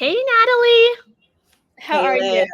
Hey, Natalie. How Hey are you? Liz,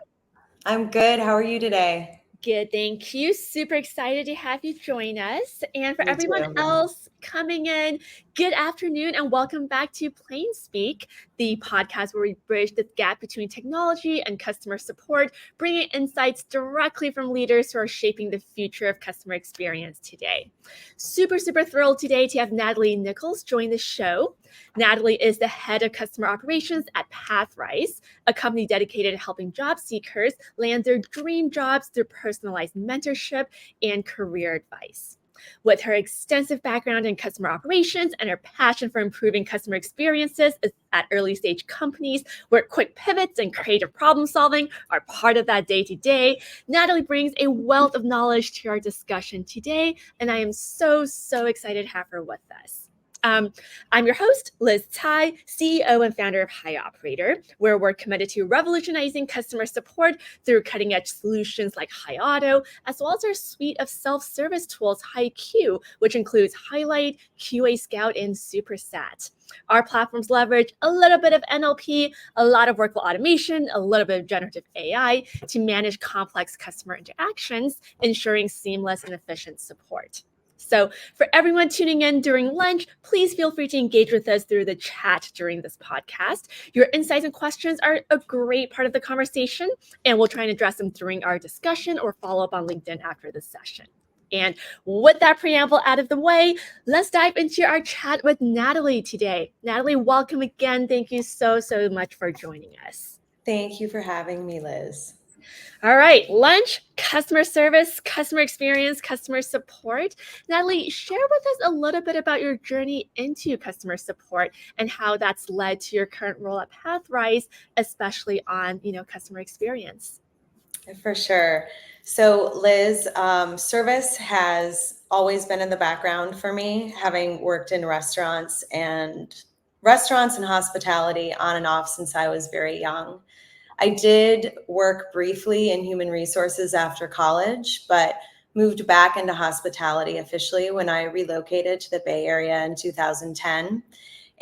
I'm good. How are you today? Good, thank you. Super excited to have you join us. And for Me everyone too. else coming in, good afternoon and welcome back to Plain Speak, the podcast where we bridge the gap between technology and customer support, bringing insights directly from leaders who are shaping the future of customer experience today. Super thrilled today to have Natalie Nichols join the show. Natalie is the head of customer operations at Pathrise, a company dedicated to helping job seekers land their dream jobs through personalized mentorship and career advice. With her extensive background in customer operations and her passion for improving customer experiences at early stage companies where quick pivots and creative problem solving are part of that day to day, Natalie brings a wealth of knowledge to our discussion today, and I am so excited to have her with us. I'm your host, Liz Tai, CEO and founder of High Operator, where we're committed to revolutionizing customer support through cutting-edge solutions like High Auto, as well as our suite of self-service tools, High Q, which includes Highlight, QA Scout, and SuperSat. Our platforms leverage a little bit of NLP, a lot of workflow automation, a little bit of generative AI to manage complex customer interactions, ensuring seamless and efficient support. So for everyone tuning in during lunch, please feel free to engage with us through the chat during this podcast. Your insights and questions are a great part of the conversation, and we'll try and address them during our discussion or follow up on LinkedIn after the session. And with that preamble out of the way, let's dive into our chat with Natalie today. Natalie, welcome again. Thank you so much for joining us. Thank you for having me, Liz. All right, lunch, customer service, customer experience, customer support. Natalie, share with us a little bit about your journey into customer support and how that's led to your current role at Pathrise, especially on, customer experience. For sure. So, Liz, service has always been in the background for me, having worked in restaurants and hospitality on and off since I was very young. I did work briefly in human resources after college, but moved back into hospitality officially when I relocated to the Bay Area in 2010.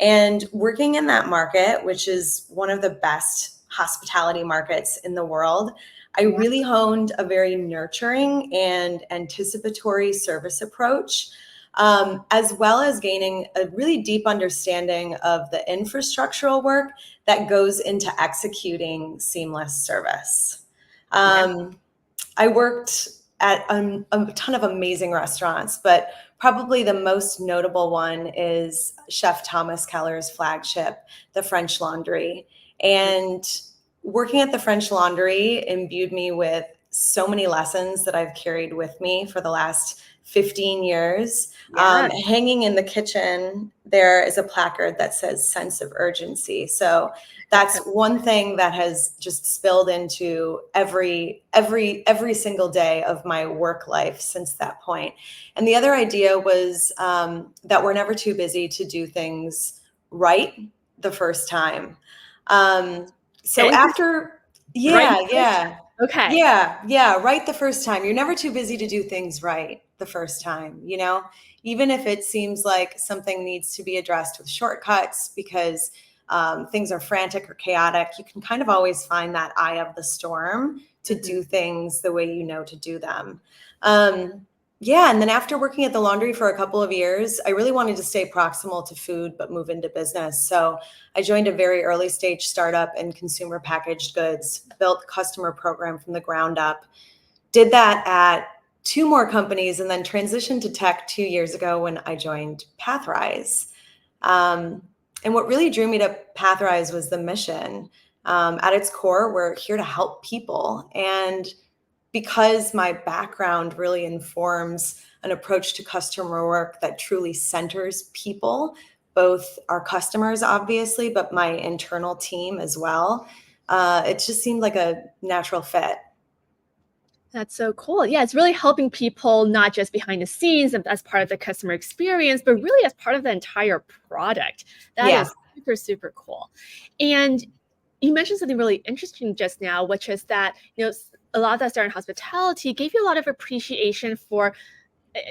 And working in that market, which is one of the best hospitality markets in the world, I really honed a very nurturing and anticipatory service approach, as well as gaining a really deep understanding of the infrastructural work that goes into executing seamless service. I worked at a ton of amazing restaurants, but probably the most notable one is Chef Thomas Keller's flagship, the French Laundry. And working at the French Laundry imbued me with so many lessons that I've carried with me for the last 15 years. Hanging in the kitchen, there is a placard that says sense of urgency. So that's one thing that has just spilled into every single day of my work life since that point. And the other idea was that we're never too busy to do things right the first time. So after, right the first time. You're never too busy to do things right the first time, even if it seems like something needs to be addressed with shortcuts because things are frantic or chaotic. You can kind of always find that eye of the storm to do things the way you know to do them. And then after working at the laundry for a couple of years, I really wanted to stay proximal to food, but move into business. So I joined a very early stage startup in consumer packaged goods, built a customer program from the ground up, did that at two more companies, and then transitioned to tech 2 years ago when I joined Pathrise. And what really drew me to Pathrise was the mission. At its core, we're here to help people. And because my background really informs an approach to customer work that truly centers people, both our customers, obviously, but my internal team as well, it just seemed like a natural fit. That's so cool. Yeah, it's really helping people not just behind the scenes as part of the customer experience, but really as part of the entire product. That is super cool. And you mentioned something really interesting just now, which is that, a lot of that started in hospitality gave you a lot of appreciation for,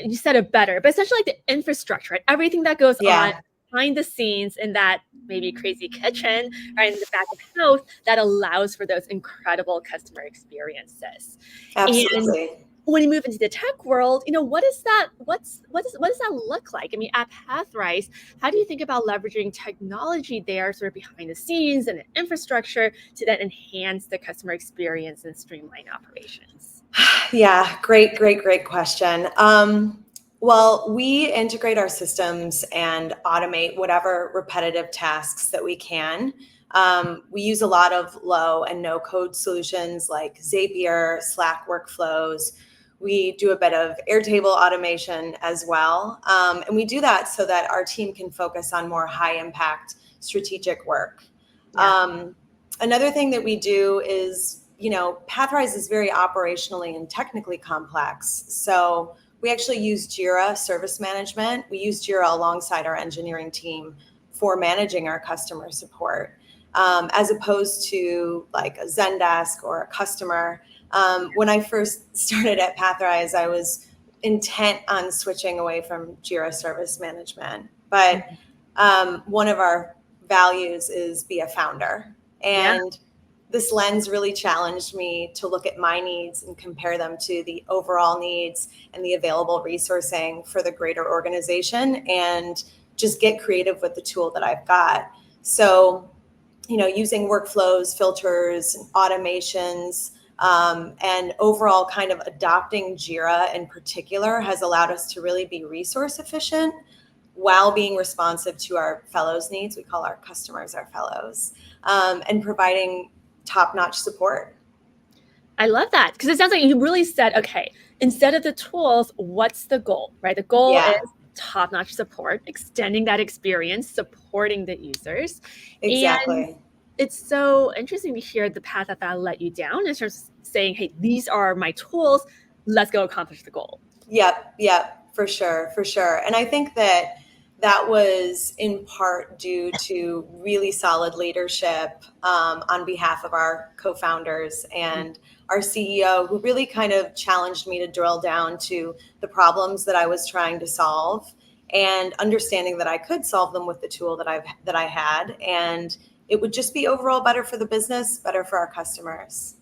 you said it better, but essentially like the infrastructure, right? Everything that goes on behind the scenes in that maybe crazy kitchen or in the back of house that allows for those incredible customer experiences. And Absolutely. when you move into the tech world, what is that? What does that look like? I mean, at Pathrise, how do you think about leveraging technology there, sort of behind the scenes and the infrastructure, to then enhance the customer experience and streamline operations? Yeah, great question. Well, we integrate our systems and automate whatever repetitive tasks that we can. We use a lot of low and no code solutions like Zapier, Slack workflows. We do a bit of Airtable automation as well. And we do that so that our team can focus on more high impact strategic work. Yeah. Another thing that we do is, Pathrise is very operationally and technically complex. So we actually use Jira Service Management. We use Jira alongside our engineering team for managing our customer support, as opposed to like a Zendesk or a customer. When I first started at Pathrise, I was intent on switching away from Jira Service Management. But one of our values is be a founder. And this lens really challenged me to look at my needs and compare them to the overall needs and the available resourcing for the greater organization, and just get creative with the tool that I've got. So, using workflows, filters, automations, and overall kind of adopting Jira in particular has allowed us to really be resource efficient while being responsive to our fellows' needs. We call our customers our fellows, and providing top-notch support. I love that, because it sounds like you really said, okay, instead of the tools, what's the goal, right? The goal is top-notch support, extending that experience, supporting the users. Exactly. And it's so interesting to hear the path that led you down in terms of saying, hey, these are my tools, let's go accomplish the goal. Yep, for sure. And I think that was in part due to really solid leadership on behalf of our co-founders and our CEO, who really kind of challenged me to drill down to the problems that I was trying to solve, and understanding that I could solve them with the tool that I had, and it would just be overall better for the business, better for our customers.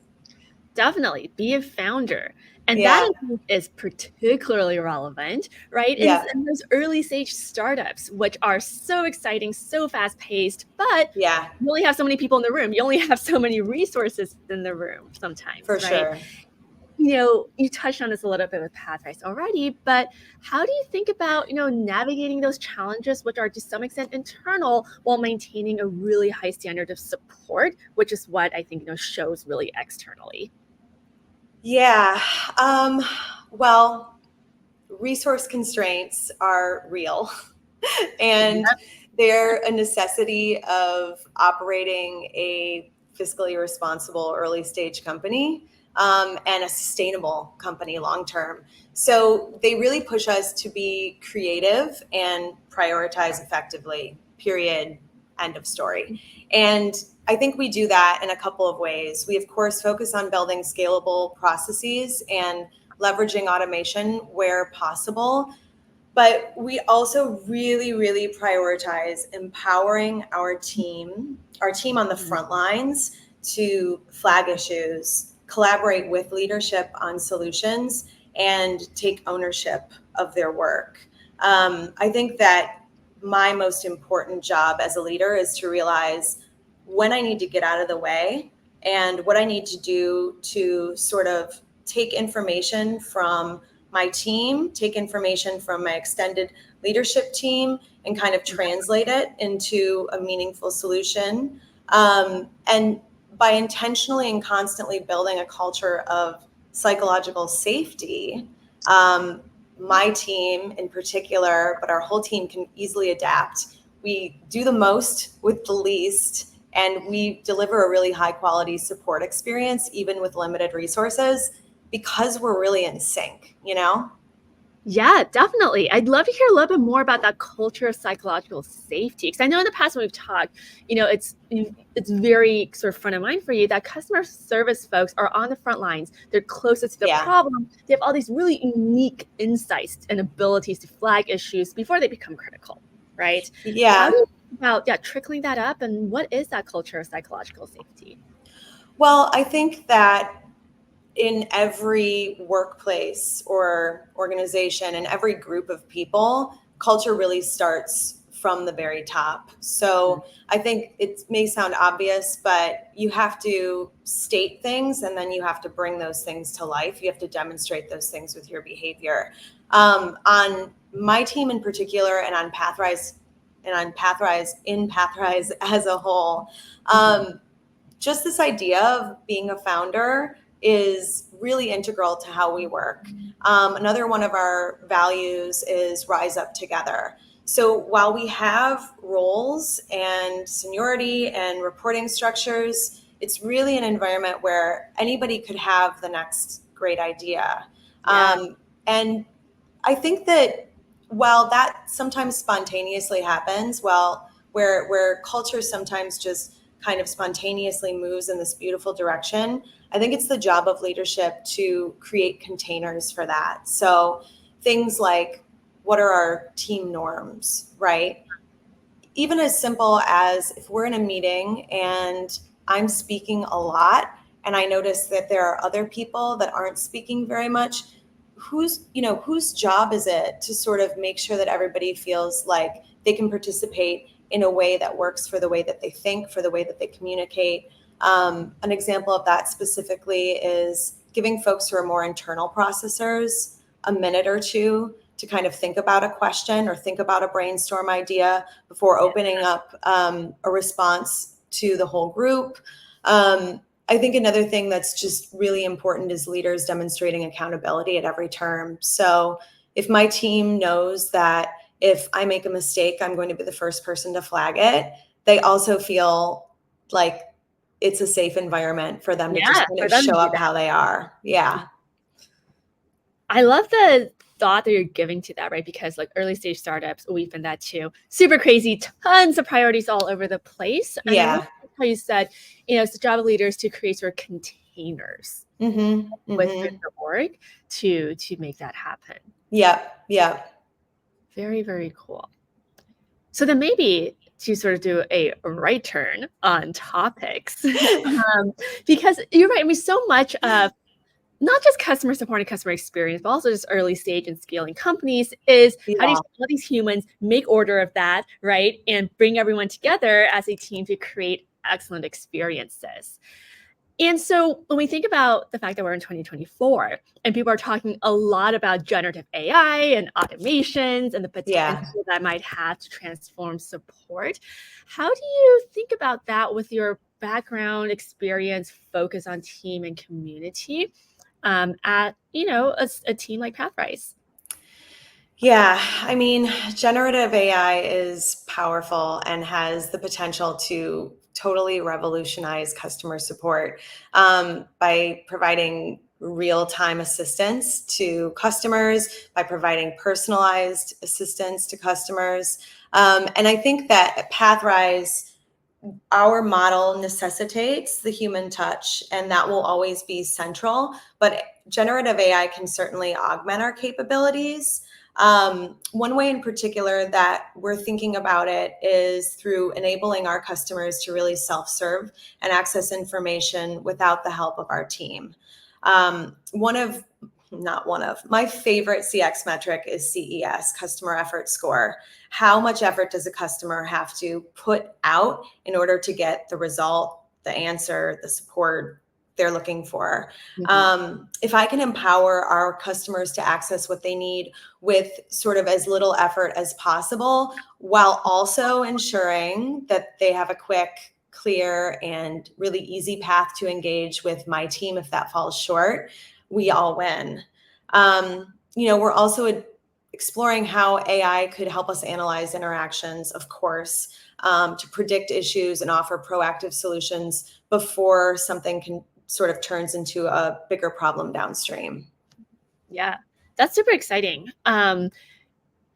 Definitely be a founder. And that is particularly relevant, right? In those early stage startups, which are so exciting, so fast paced, but you only have so many people in the room. You only have so many resources in the room sometimes, for right? Sure. You touched on this a little bit with Pathrise already, but how do you think about, navigating those challenges, which are to some extent internal, while maintaining a really high standard of support, which is what I think, shows really externally? Yeah. Well, resource constraints are real, and they're a necessity of operating a fiscally responsible early stage company, and a sustainable company long term. So they really push us to be creative and prioritize effectively, period, end of story. And I think we do that in a couple of ways. We, of course, focus on building scalable processes and leveraging automation where possible. But we also really, really prioritize empowering our team on the front lines to flag issues, collaborate with leadership on solutions, and take ownership of their work. I think that my most important job as a leader is to realize when I need to get out of the way and what I need to do to sort of take information from my team, take information from my extended leadership team, and kind of translate it into a meaningful solution. And by intentionally and constantly building a culture of psychological safety, my team in particular, but our whole team can easily adapt. We do the most with the least, and we deliver a really high quality support experience, even with limited resources, because we're really in sync, Yeah, definitely. I'd love to hear a little bit more about that culture of psychological safety, because I know in the past when we've talked, it's very sort of front of mind for you that customer service folks are on the front lines. They're closest to the problem. They have all these really unique insights and abilities to flag issues before they become critical. right? How Yeah. do you think about trickling that up, and what is that culture of psychological safety? Well, I think that in every workplace or organization and every group of people, culture really starts from the very top. So I think it may sound obvious, but you have to state things and then you have to bring those things to life. You have to demonstrate those things with your behavior. On my team in particular, and on Pathrise, in Pathrise as a whole, just this idea of being a founder is really integral to how we work. Another one of our values is rise up together. So while we have roles and seniority and reporting structures, it's really an environment where anybody could have the next great idea. Yeah. And I think that while that sometimes spontaneously happens, where culture sometimes just kind of spontaneously moves in this beautiful direction, I think it's the job of leadership to create containers for that. So things like, what are our team norms, right? Even as simple as if we're in a meeting and I'm speaking a lot and I notice that there are other people that aren't speaking very much, whose job is it to sort of make sure that everybody feels like they can participate in a way that works for the way that they think, for the way that they communicate. An example of that specifically is giving folks who are more internal processors a minute or two to kind of think about a question or think about a brainstorm idea before opening up a response to the whole group. I think another thing that's just really important is leaders demonstrating accountability at every turn. So if my team knows that if I make a mistake, I'm going to be the first person to flag it, they also feel like it's a safe environment for them to just Yeah, kind for of them to show do up that. how they are. Yeah. I love the thought that you're giving to that, right? Because like early stage startups, we've been that too. Super crazy, tons of priorities all over the place. And I love Yeah. how you said, it's the job of leaders to create sort of containers Mm-hmm. within Mm-hmm. the org to make that happen. Yep. Yep. Very, very cool. So then maybe to sort of do a right turn on topics, because you're right. I mean, so much of not just customer support and customer experience, but also just early stage and scaling companies is how do you Yeah. all these humans make order of that, right? And bring everyone together as a team to create excellent experiences. And so when we think about the fact that we're in 2024 and people are talking a lot about generative AI and automations and the Yeah. potential that might have to transform support, how do you think about that with your background, experience, focus on team and community at a team like Pathrise? Yeah, I mean, generative AI is powerful and has the potential to totally revolutionize customer support by providing real-time assistance to customers, by providing personalized assistance to customers. And I think that at Pathrise, our model necessitates the human touch, and that will always be central. But generative AI can certainly augment our capabilities. One way in particular that we're thinking about it is through enabling our customers to really self-serve and access information without the help of our team. Not one of my favorite CX metric is CES, customer effort score. How much effort does a customer have to put out in order to get the result, the answer, the support they're looking for? If I can empower our customers to access what they need with sort of as little effort as possible, while also ensuring that they have a quick, clear, and really easy path to engage with my team if that falls short, we all win. We're also exploring how AI could help us analyze interactions, of course, to predict issues and offer proactive solutions before something can sort of turns into a bigger problem downstream. Yeah, that's super exciting. And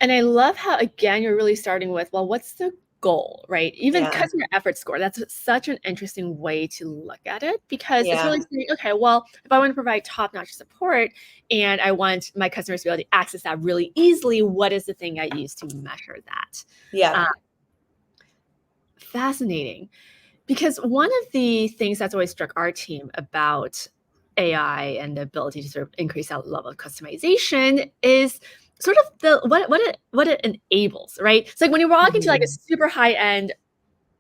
I love how, again, you're really starting with, well, what's the goal, right? Even Yeah. customer effort score, that's such an interesting way to look at it, because it's Yeah. really saying, okay, well, if I want to provide top-notch support and I want my customers to be able to access that really easily, what is the thing I use to measure that? Yeah. Fascinating. Because one of the things that's always struck our team about AI and the ability to sort of increase that level of customization is sort of the what it enables, right? So like when you walk into like a super high-end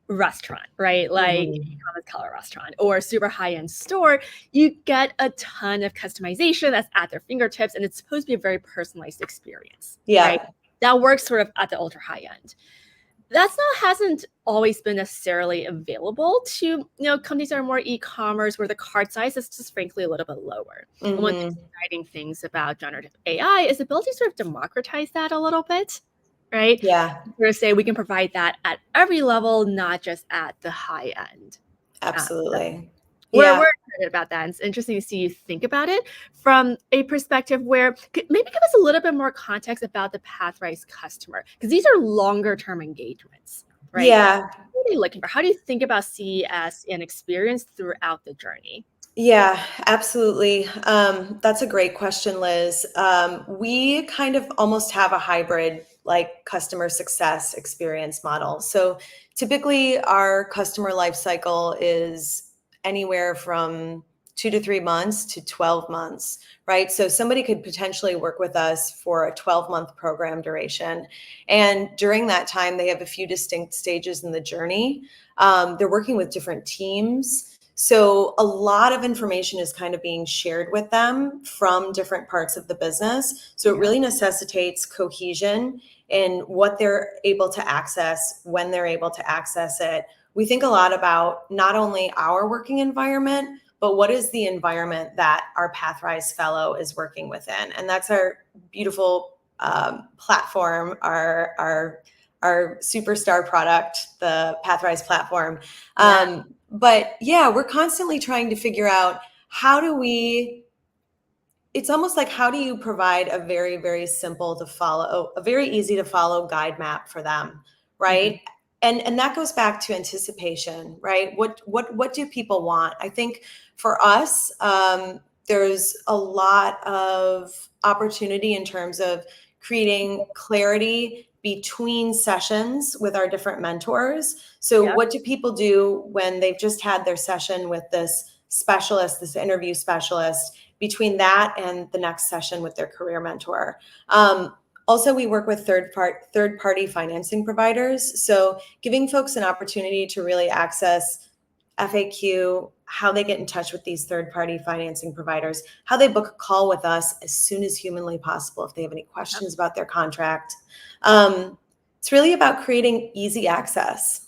restaurant, right? Like Thomas Keller restaurant or super high-end store, you get a ton of customization that's at their fingertips, and it's supposed to be a very personalized experience, right? Yeah. That works sort of at the ultra high end. That's not hasn't always been necessarily available to companies that are more e-commerce, where the cart size is just frankly a little bit lower. And one of the exciting things about generative AI is the ability to sort of democratize that a little bit, right? Yeah. Sort of say we can provide that at every level, not just at the high end. Absolutely. We're Yeah. excited about that. It's interesting to see you think about it from a perspective where maybe give us a little bit more context about the Pathrise customer, because these are longer term engagements, right? Yeah. What are you looking for? How do you think about CES and experience throughout the journey? Yeah, absolutely. That's a great question, Liz. We kind of almost have a hybrid like customer success experience model. So typically our customer life cycle is anywhere from 2 to 3 months to 12 months, right? So somebody could potentially work with us for a 12-month program duration. And during that time, they have a few distinct stages in the journey. They're working with different teams. So a lot of information is kind of being shared with them from different parts of the business. So it really necessitates cohesion in what they're able to access, when they're able to access it. We think a lot about not only our working environment, but what is the environment that our Pathrise fellow is working within. And that's our beautiful platform, our superstar product, the Pathrise platform. But yeah, we're constantly trying to figure out it's almost like how do you provide a very, very simple to follow, a very easy to follow guide map for them, right? And that goes back to anticipation, right? What do people want? I think for us, there's a lot of opportunity in terms of creating clarity between sessions with our different mentors. So what do people do when they've just had their session with this specialist, this interview specialist, between that and the next session with their career mentor? Also, we work with third-party financing providers. So giving folks an opportunity to really access FAQ, how they get in touch with these third-party financing providers, how they book a call with us as soon as humanly possible if they have any questions about their contract. It's really about creating easy access.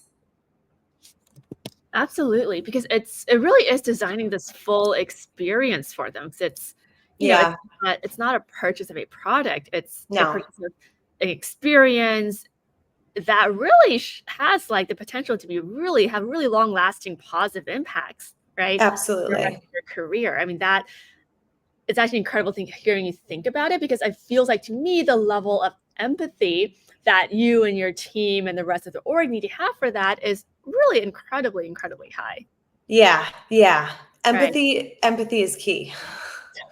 Absolutely, because it really is designing this full experience for them. It's it's not a purchase of a product. It's a purchase of an experience that really has like the potential to have really long lasting positive impacts, right? For the rest Absolutely. of your career. I mean, that it's actually incredible hearing you think about it, because it feels like to me the level of empathy that you and your team and the rest of the org need to have for that is really incredibly, incredibly high. Yeah. Right. Empathy is key.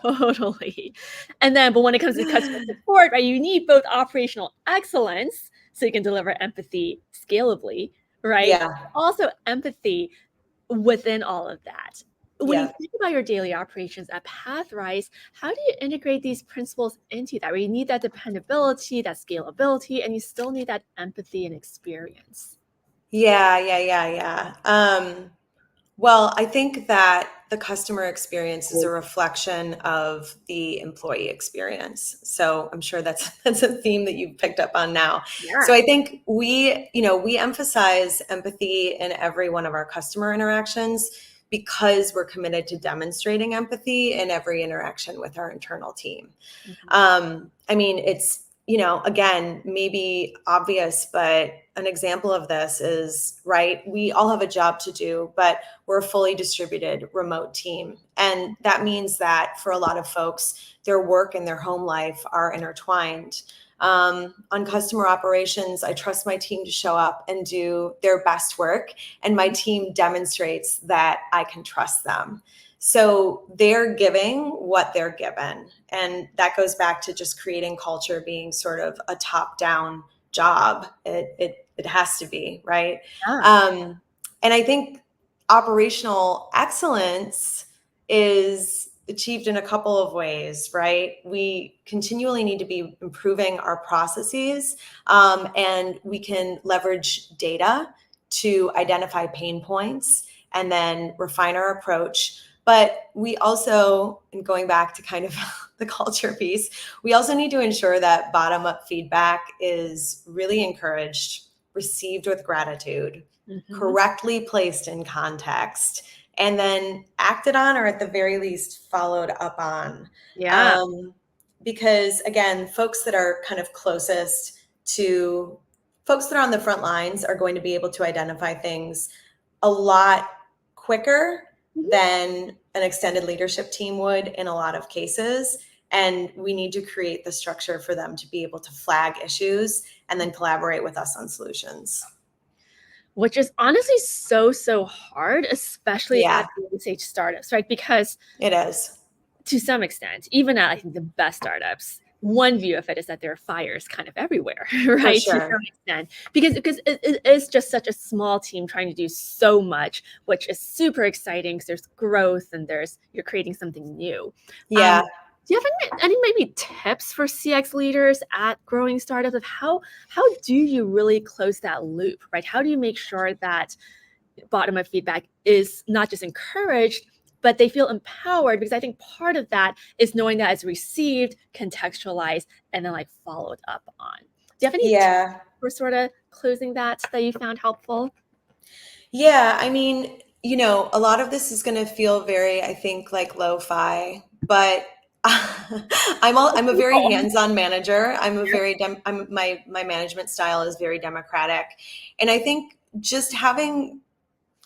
Totally. But when it comes to customer support, right, you need both operational excellence so you can deliver empathy scalably, right? Yeah. Also empathy within all of that. When you Yeah. think about your daily operations at Pathrise, how do you integrate these principles into that? Where you need that dependability, that scalability, and you still need that empathy and experience. Yeah. Well, I think that the customer experience is a reflection of the employee experience. So I'm sure that's a theme that you've picked up on now. Yeah. So I think we emphasize empathy in every one of our customer interactions because we're committed to demonstrating empathy in every interaction with our internal team. I mean, it's, again, maybe obvious, but an example of this is, right, we all have a job to do, but we're a fully distributed remote team. And that means that for a lot of folks, their work and their home life are intertwined. On customer operations, I trust my team to show up and do their best work, and my team demonstrates that I can trust them. So they're giving what they're given. And that goes back to just creating culture being sort of a top-down job. It has to be, right? Yeah. And I think operational excellence is achieved in a couple of ways, right? We continually need to be improving our processes, and we can leverage data to identify pain points and then refine our approach. But we also, and going back to kind of the culture piece, we also need to ensure that bottom-up feedback is really encouraged, received with gratitude, correctly placed in context, and then acted on, or at the very least followed up on. Yeah. Because again, folks that are kind of closest to folks that are on the front lines are going to be able to identify things a lot quicker than an extended leadership team would in a lot of cases. And we need to create the structure for them to be able to flag issues and then collaborate with us on solutions. Which is honestly so hard, especially Yeah. at early stage startups, right? Because it is. To some extent, even at I think the best startups, one view of it is that there are fires kind of everywhere, right? sure. To some extent, because it is just such a small team trying to do so much, which is super exciting because there's growth and you're creating something new. Yeah. Do you have any maybe tips for CX leaders at growing startups of how do you really close that loop, right? How do you make sure that bottom-up feedback is not just encouraged, but they feel empowered? Because I think part of that is knowing that it's received, contextualized, and then like followed up on. Do you have any tips for sort of closing that you found helpful? Yeah, I mean, a lot of this is going to feel very, I think, like lo-fi, but I'm a very hands-on manager. My management style is very democratic. And I think just having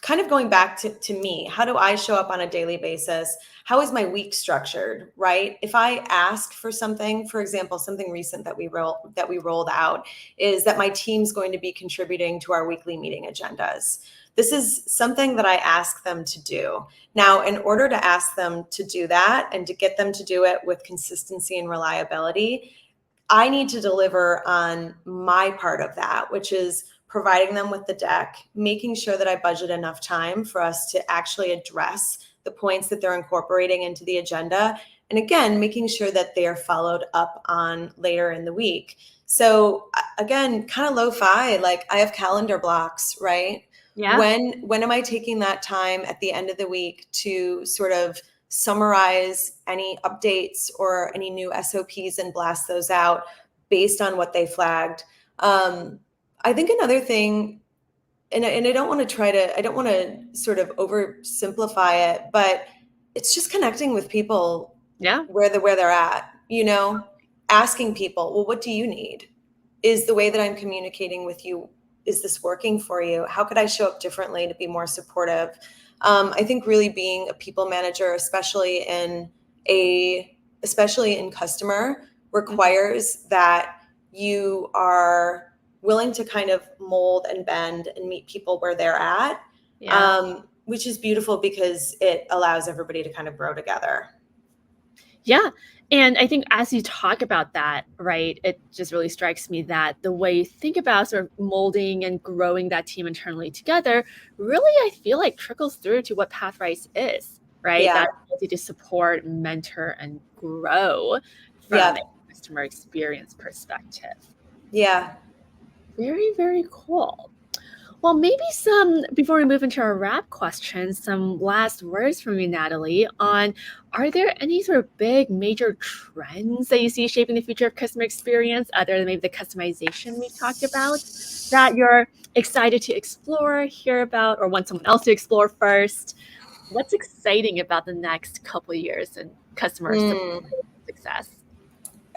kind of going back to me, how do I show up on a daily basis? How is my week structured, right? If I ask for something, for example, something recent that we rolled out is that my team's going to be contributing to our weekly meeting agendas. This is something that I ask them to do. Now, in order to ask them to do that and to get them to do it with consistency and reliability, I need to deliver on my part of that, which is providing them with the deck, making sure that I budget enough time for us to actually address the points that they're incorporating into the agenda. And again, making sure that they are followed up on later in the week. So again, kind of lo-fi, like I have calendar blocks, right? Yeah. When am I taking that time at the end of the week to sort of summarize any updates or any new SOPs and blast those out based on what they flagged? I think another thing, and I don't want to sort of oversimplify it, but it's just connecting with people where they're at, asking people, well, what do you need? Is the way that I'm communicating with you, is this working for you? How could I show up differently to be more supportive? I think really being a people manager, especially in customer, requires that you are willing to kind of mold and bend and meet people where they're at, which is beautiful because it allows everybody to kind of grow together. Yeah. And I think as you talk about that, right, it just really strikes me that the way you think about sort of molding and growing that team internally together, really, I feel like trickles through to what Pathrise is, right? Yeah. That ability to support, mentor, and grow from a customer experience perspective. Yeah. Very, very cool. Well, maybe before we move into our wrap questions, some last words from you, Natalie, on are there any sort of big major trends that you see shaping the future of customer experience, other than maybe the customization we talked about, that you're excited to explore, hear about, or want someone else to explore first? What's exciting about the next couple of years in customer success?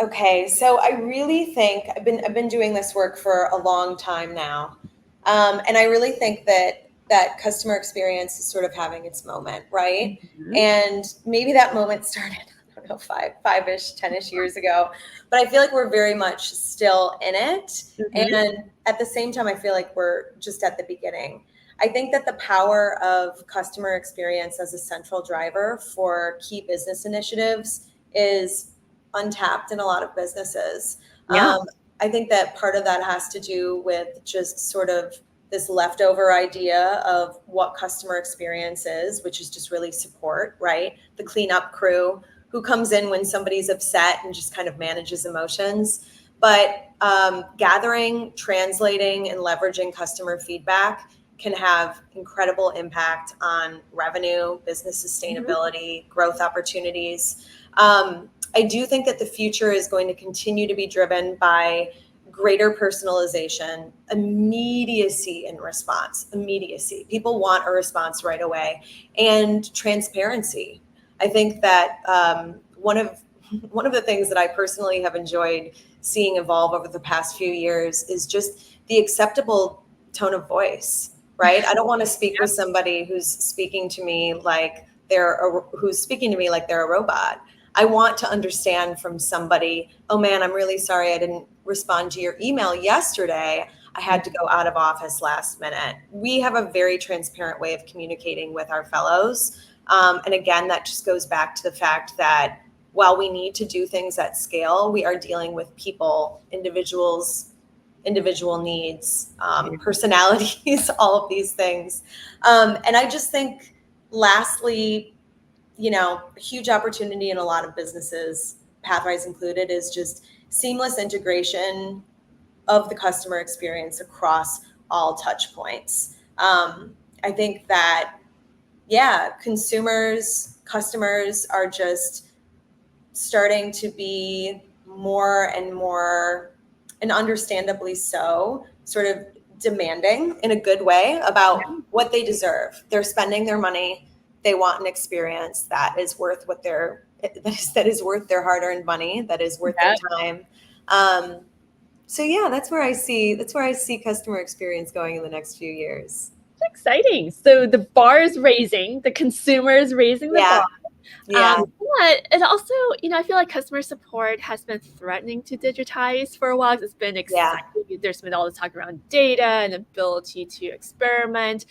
Okay, so I really think I've been doing this work for a long time now, and I really think that customer experience is sort of having its moment, right? And maybe that moment started, I don't don't know, five-ish, 10-ish years ago. But I feel like we're very much still in it. Mm-hmm. And at the same time, I feel like we're just at the beginning. I think that the power of customer experience as a central driver for key business initiatives is untapped in a lot of businesses. Yeah. I think that part of that has to do with just sort of this leftover idea of what customer experience is, which is just really support, right? The cleanup crew who comes in when somebody's upset and just kind of manages emotions. But gathering, translating, and leveraging customer feedback can have incredible impact on revenue, business sustainability, growth opportunities. I do think that the future is going to continue to be driven by greater personalization, immediacy in response, immediacy. People want a response right away, and transparency. I think that one of the things that I personally have enjoyed seeing evolve over the past few years is just the acceptable tone of voice, right? I don't want to speak with somebody who's speaking to me like they're a robot. I want to understand from somebody, oh man, I'm really sorry I didn't respond to your email yesterday. I had to go out of office last minute. We have a very transparent way of communicating with our fellows. And again, that just goes back to the fact that while we need to do things at scale, we are dealing with people, individuals, individual needs, personalities, all of these things. And I just think, lastly, a huge opportunity in a lot of businesses, Pathrise included, is just seamless integration of the customer experience across all touch points. I think that, customers are just starting to be more and more, and understandably so, sort of demanding in a good way about what they deserve. They're spending their money. They want an experience that is worth that is worth their hard-earned money, that is worth their time. That's where I see customer experience going in the next few years. Exciting. So the bar is raising, the consumer is raising the bar. Yeah. But it also, I feel like customer support has been threatening to digitize for a while. It's been exciting. There's been all this talk around data and ability to experiment.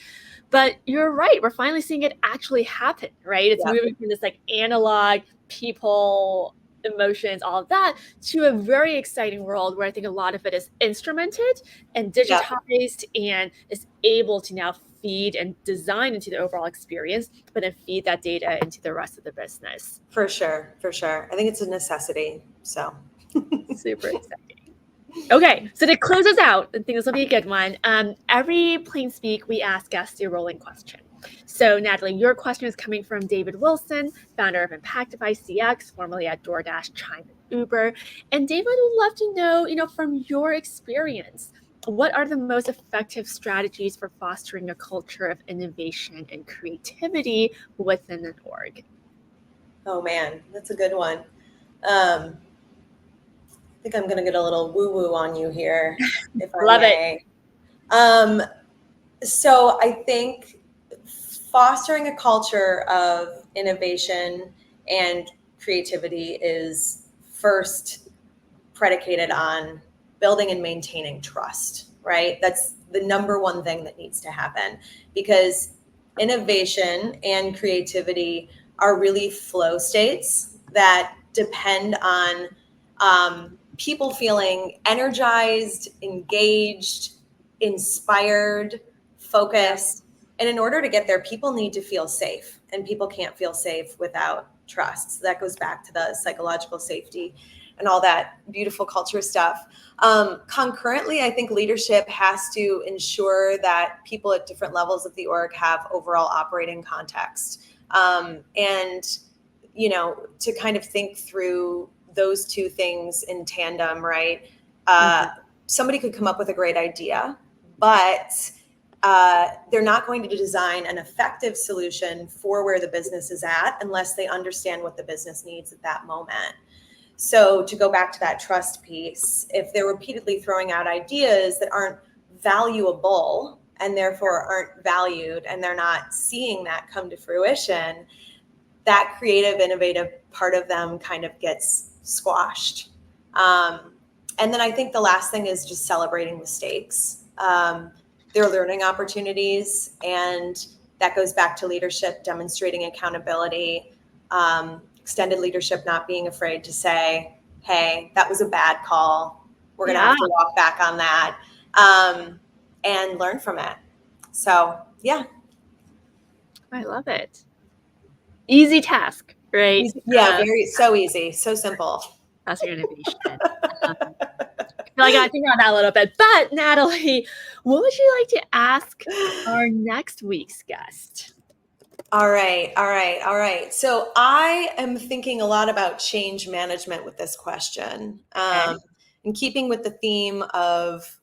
But you're right. We're finally seeing it actually happen, right? It's moving from this like analog people, emotions, all of that, to a very exciting world where I think a lot of it is instrumented and digitized and is able to now feed and design into the overall experience, but then feed that data into the rest of the business. For sure. I think it's a necessity. So super exciting. Okay, so to close us out, I think this will be a good one. Every Plain Speak, we ask guests a rolling question. So Natalie, your question is coming from David Wilson, founder of Impactify CX, formerly at DoorDash, Chime, and Uber. And David would love to know, from your experience, what are the most effective strategies for fostering a culture of innovation and creativity within an org? Oh man, that's a good one. I think I'm going to get a little woo-woo on you here, if I Love may. So I think fostering a culture of innovation and creativity is first predicated on building and maintaining trust, right? That's the number one thing that needs to happen, because innovation and creativity are really flow states that depend on people feeling energized, engaged, inspired, focused. And in order to get there, people need to feel safe, and people can't feel safe without trust. So that goes back to the psychological safety and all that beautiful culture stuff. Concurrently, I think leadership has to ensure that people at different levels of the org have overall operating context. And to kind of think through those two things in tandem, right? Somebody could come up with a great idea, but they're not going to design an effective solution for where the business is at unless they understand what the business needs at that moment. So to go back to that trust piece, if they're repeatedly throwing out ideas that aren't valuable and therefore aren't valued, and they're not seeing that come to fruition, that creative, innovative part of them kind of gets squashed. And then I think the last thing is just celebrating mistakes. They're learning opportunities, and that goes back to leadership, demonstrating accountability, extended leadership, not being afraid to say, hey, that was a bad call. We're going to have to walk back on that, and learn from it. So, yeah. I love it. Easy task, right? Yeah, so easy, so simple. That's your innovation. I got to think about that a little bit. But Natalie, what would you like to ask our next week's guest? All right. So I am thinking a lot about change management with this question. In keeping with the theme of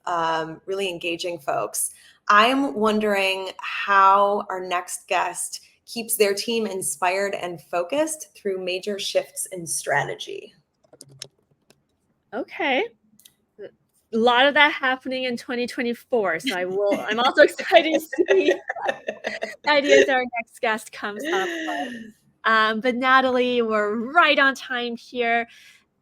really engaging folks, I'm wondering how our next guest keeps their team inspired and focused through major shifts in strategy. Okay. A lot of that happening in 2024. So I'm also excited to see ideas our next guest comes up with. But Natalie, we're right on time here.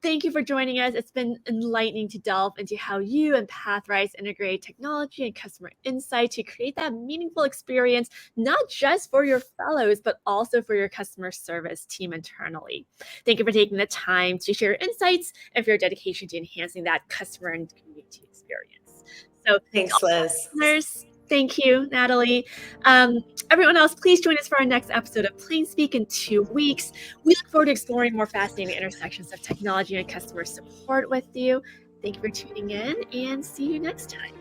Thank you for joining us. It's been enlightening to delve into how you and Pathrise integrate technology and customer insight to create that meaningful experience, not just for your fellows, but also for your customer service team internally. Thank you for taking the time to share your insights and for your dedication to enhancing that customer and community experience. So thanks, Liz. Listeners, thank you, Natalie. Everyone else, please join us for our next episode of Plain Speak in 2 weeks. We look forward to exploring more fascinating intersections of technology and customer support with you. Thank you for tuning in, and see you next time.